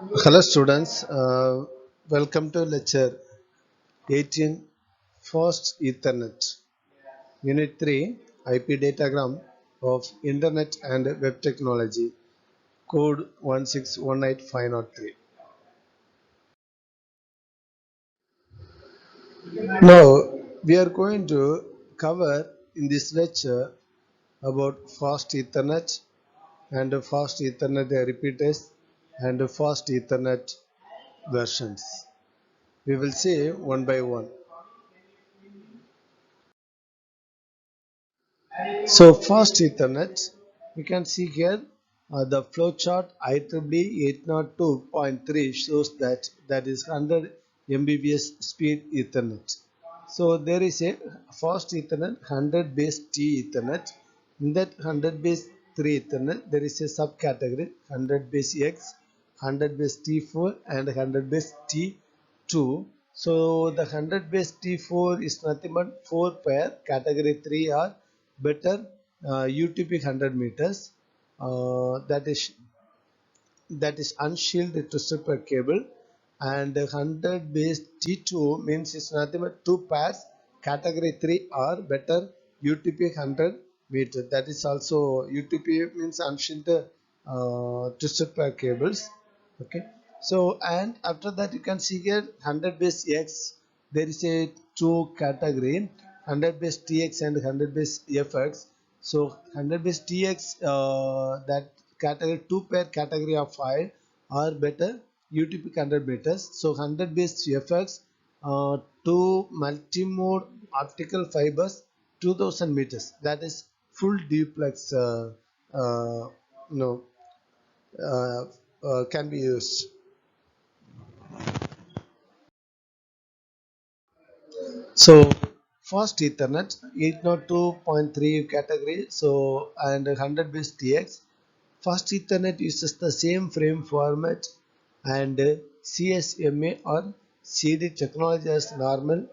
Hello students, welcome to lecture 18 Fast Ethernet, Unit 3 IP Datagram of Internet and Web Technology, Code 1618503. Now we are going to cover in this lecture about Fast Ethernet and Fast Ethernet repeaters and Fast Ethernet versions. We will see one by one. So fast Ethernet, we can see here the flowchart IEEE 802.3 shows that is 100 Mbps speed Ethernet. So there is a fast Ethernet 100 base T Ethernet. In that 100 base 3 Ethernet, there is a subcategory 100 base X, 100 base T4 and 100 base T2. So the 100 base T4 is nothing but 4 pair, category 3 are better UTP 100 meters, that is unshielded to super cable, and 100 base T2 means it's nothing but 2 pairs, category 3 are better UTP 100 meter, that is also UTP means unshielded twisted pair cables. Okay, so and after that you can see here 100 base X, there is a two category 100 base TX and 100 base FX. So 100 base TX, that category 2 pair category of 5 are better UTP 100 meters. So 100 base FX, two multimode optical fibers 2000 meters, that is full duplex, uh, no uh, can be used. So fast Ethernet 802.3 category, so and 100 base TX. Fast Ethernet uses the same frame format and CSMA or CD technology as normal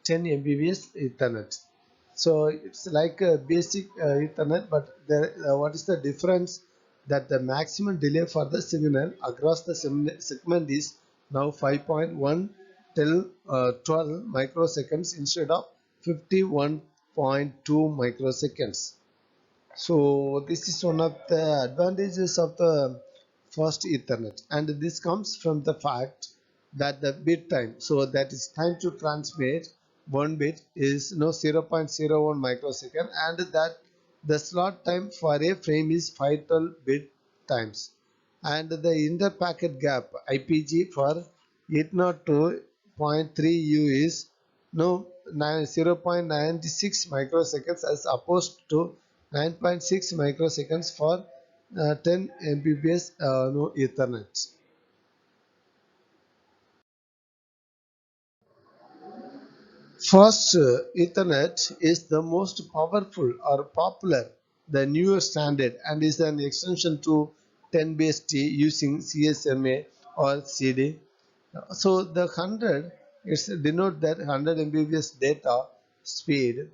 10 Mbps Ethernet. So it's like a basic Ethernet, but what is the difference? That the maximum delay for the signal across the segment is now 5.1 till 12 microseconds instead of 51.2 microseconds. So this is one of the advantages of the fast Ethernet, and this comes from the fact that the bit time, so that is time to transmit one bit is 0.01 microsecond, and that the slot time for a frame is 512 bit times, and the inter-packet gap IPG for 802.3 U is 0.96 microseconds as opposed to 9.6 microseconds for 10 Mbps Ethernet. Fast Ethernet is the most powerful or popular, the newer standard, and is an extension to 10 base T using CSMA or CD. So the 100 is denote that 100 Mbps data speed,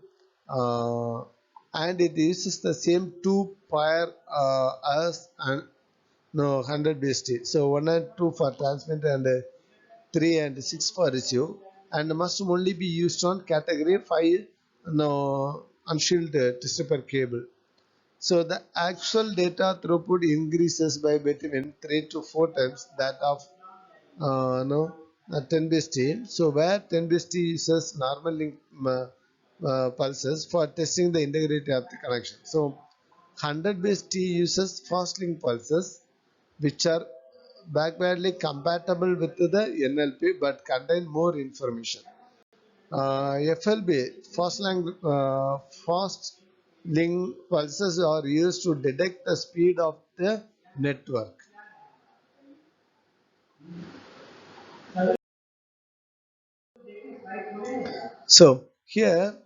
uh, and it uses the same two pair as and no 100 base T. So 1 and 2 for transmit and 3 and 6 for receive, and must only be used on category 5 no unshielded stripper cable. So the actual data throughput increases by between 3 to 4 times that of no 10 base T. So where 10 base T uses normal link pulses for testing the integrity of the connection. So 100 base T uses fast link pulses which are backwardly compatible with the NLP but contain more information. FLB fast link pulses are used to detect the speed of the network. So here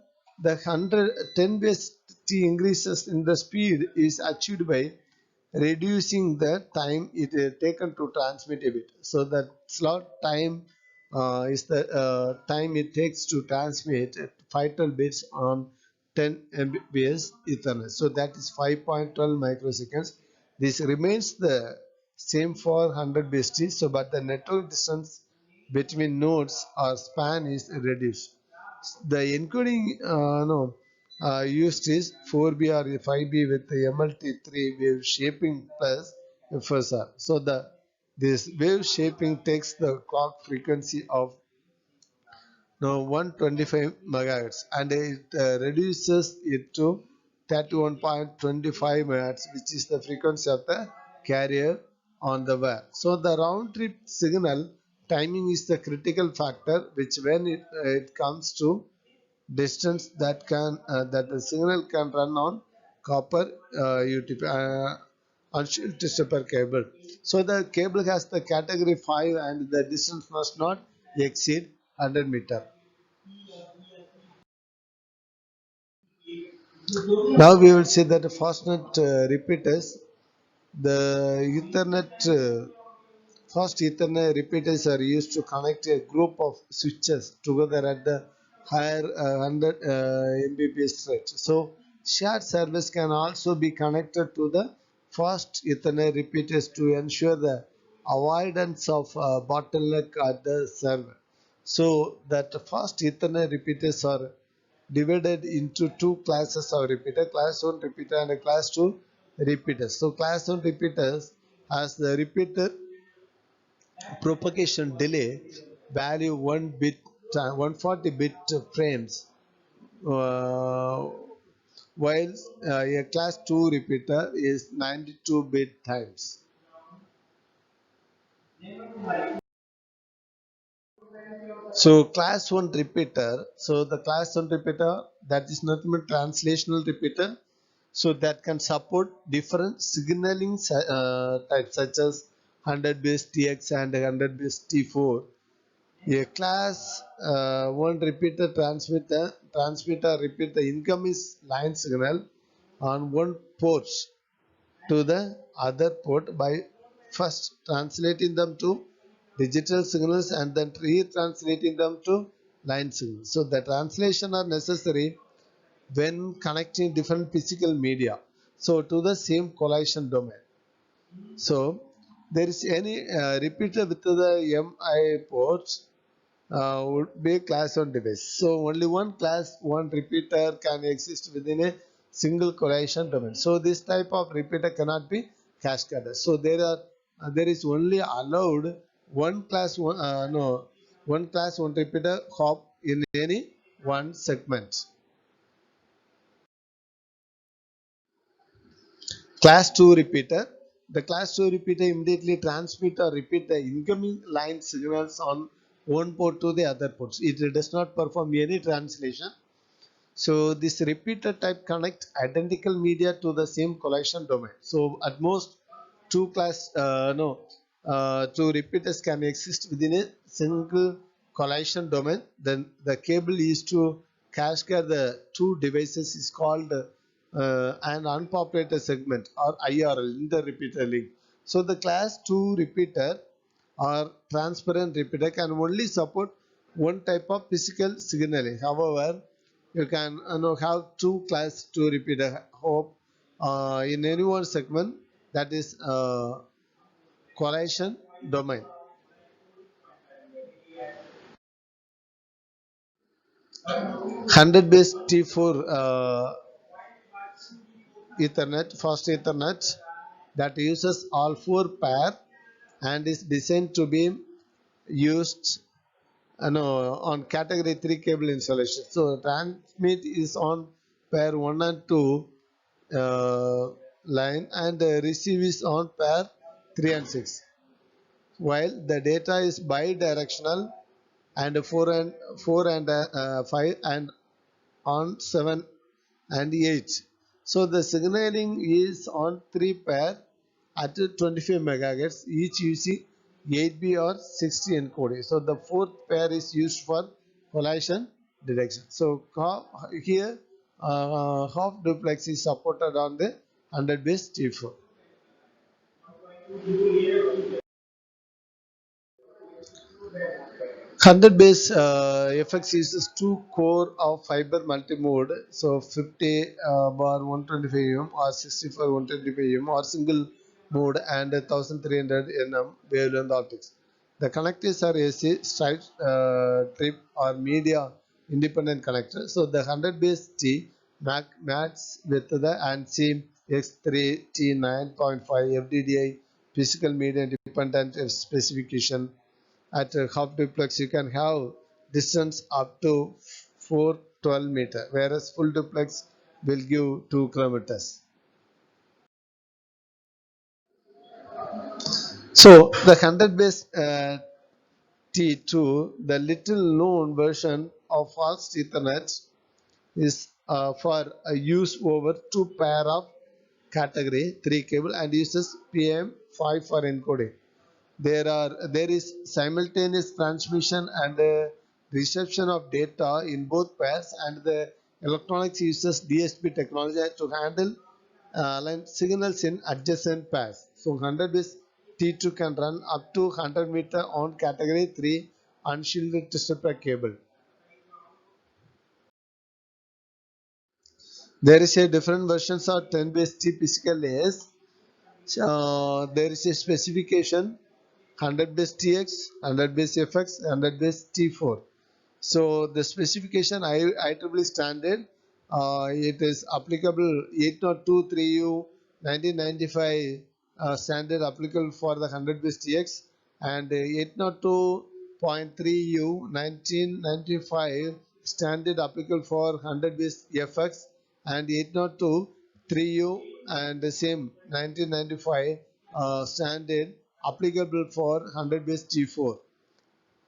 the 110 base T increases in the speed is achieved by reducing the time it is taken to transmit a bit. So the slot time is the time it takes to transmit 512 bits on 10 Mbps Ethernet. So that is 5.12 microseconds. This remains the same for 100 BST. So, but the network distance between nodes or span is reduced. The encoding no used is 4B or 5B with the MLT3 wave shaping plus FSR. So the this wave shaping takes the clock frequency of now 125 megahertz and it reduces it to 31.25 megahertz, which is the frequency of the carrier on the wire. So the round trip signal timing is the critical factor, which when it comes to distance that the signal can run on copper UTP unshielded super cable. So the cable has the category 5 and the distance must not exceed 100 meter. Now we will see that FastNet repeaters, the Ethernet, fast Ethernet repeaters are used to connect a group of switches together at the higher 100 Mbps rate. So shared service can also be connected to the fast Ethernet repeaters to ensure the avoidance of bottleneck at the server. So that fast Ethernet repeaters are divided into two classes of repeater, class 1 repeater and a class 2 repeaters. So class 1 repeaters has the repeater propagation delay value 1 bit 140 bit frames, uh, while a class 2 repeater is 92 bit times. So class 1 repeater, so the class 1 repeater, that is nothing but translational repeater, so that can support different signaling types such as 100 base TX and 100 base T4. A class 1 repeater transmitter repeat the incoming line signal on one port to the other port by first translating them to digital signals and then retranslating them to line signals. So the translation are necessary when connecting different physical media, so to the same collision domain. So there is any repeater with the MI ports would be class 1 device. So only one class 1 repeater can exist within a single collision domain. So this type of repeater cannot be cascaded. So there is only allowed one class 1 one class 1 repeater hop in any one segment. Class 2 repeater. The class 2 repeater immediately transmit or repeat the incoming line signals on one port to the other ports. It does not perform any translation. So this repeater type connect identical media to the same collision domain. So at most two repeaters can exist within a single collision domain. Then the cable used to cascade the two devices is called an unpopulated segment or IRL in the repeater link. So the class 2 repeater or transparent repeater can only support one type of physical signaling. However, you can have two class 2 repeater hope in any one segment, that is collision domain. 100 base T4 Ethernet, fast Ethernet, that uses all four pair and is designed to be used on category 3 cable installation. So transmit is on pair 1 and 2 line and receive is on pair 3 and 6, while the data is bidirectional and 4 and 5 and on 7 and 8. So the signaling is on 3 pair at 25 megahertz, each using 8B or 60 encoding. So the fourth pair is used for collision detection. So here half duplex is supported on the 100 base T4. 100 base FX uses two core of fiber multimode, so 50 bar 125 mm or 64 125 mm or single mode and 1300 nm wavelength optics. The connectors are AC, straight trip or media independent connector. So the 100 base T matches with the ANSI X3 T9.5 FDDI physical media independent specification. At half duplex you can have distance up to 412 meter, whereas full duplex will give 2 kilometers. So the 100 base T2, the little known version of fast Ethernet, is for use over two pair of category 3 cable and uses PM5 for encoding. There is simultaneous transmission and reception of data in both pairs, and the electronics uses DSP technology to handle line signals in adjacent pairs. So 100 base T2 can run up to 100 meter on category 3 unshielded triple cable. There is a different versions of 10 base T physical layers. There is a specification 100 base TX, 100 base FX, 100 base T4. So the specification IEEE standard, it is applicable 802.3U 1995 standard applicable for the 100 base TX, and 802.3U 1995 standard applicable for 100 base FX, and 802.3U and the same 1995 standard applicable for 100 base T4.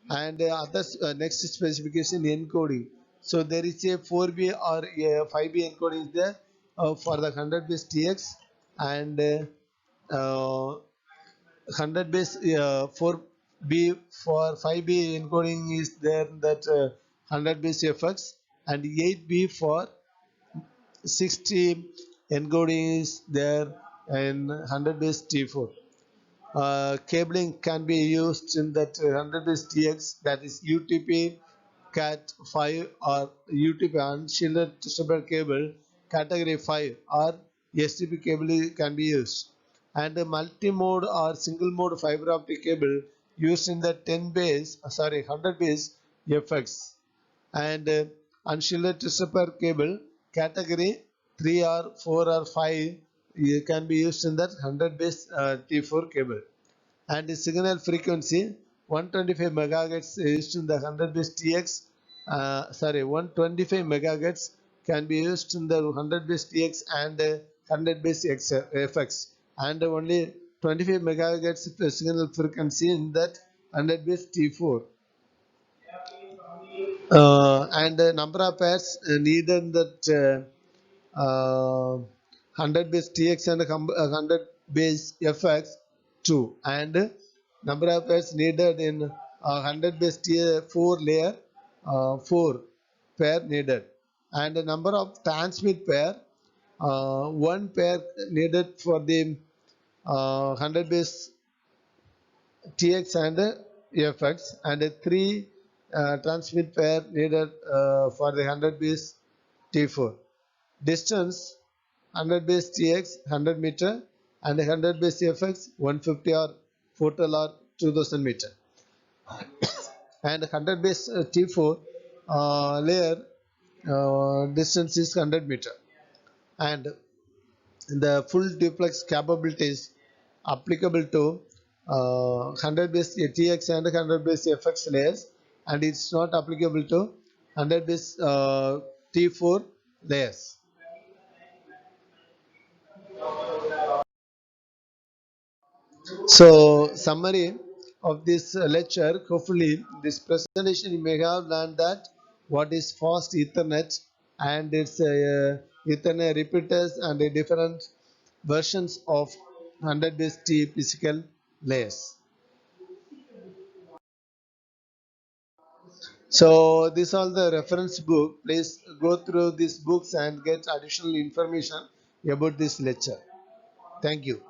And others next specification encoding. So there is a 4B or a 5B encoding is there for the 100 base TX, and 100 base 4B for 5B encoding is there, that 100 base FX, and 8B for 60 encoding is there in 100 base T4. Cabling can be used in that 100 base TX, that is UTP Cat5 or UTP unshielded stubber cable category 5, or STP cable can be used, and a multi-mode or single mode fiber optic cable used in the 100 base FX, and unshielded stubber cable category 3 or 4 or 5 can be used in that 100 base T4 cable, and the signal frequency 125 megahertz used in the 100 base TX. 125 megahertz can be used in the 100 base TX and 100 base FX, and only 25 megahertz signal frequency in that 100 base T4. And the number of pairs needed in that 100 base TX and 100 base FX 2, and number of pairs needed in 100 base T4 layer 4 pair needed, and the number of transmit pair 1 pair needed for the 100 base TX and FX, and 3 transmit pair needed for the 100 base T4. Distance 100 base TX 100 meter, and 100 base FX 150 or 412 or 2000 meter, and 100 base T4 layer distance is 100 meter, and the full duplex capabilities applicable to 100 base TX and 100 base FX layers, and it's not applicable to 100 base T4 layers. So, summary of this lecture, hopefully this presentation you may have learned that what is fast Ethernet and its Ethernet repeaters and the different versions of 100 base T physical layers. So these are the reference book. Please go through these books and get additional information about this lecture. Thank you.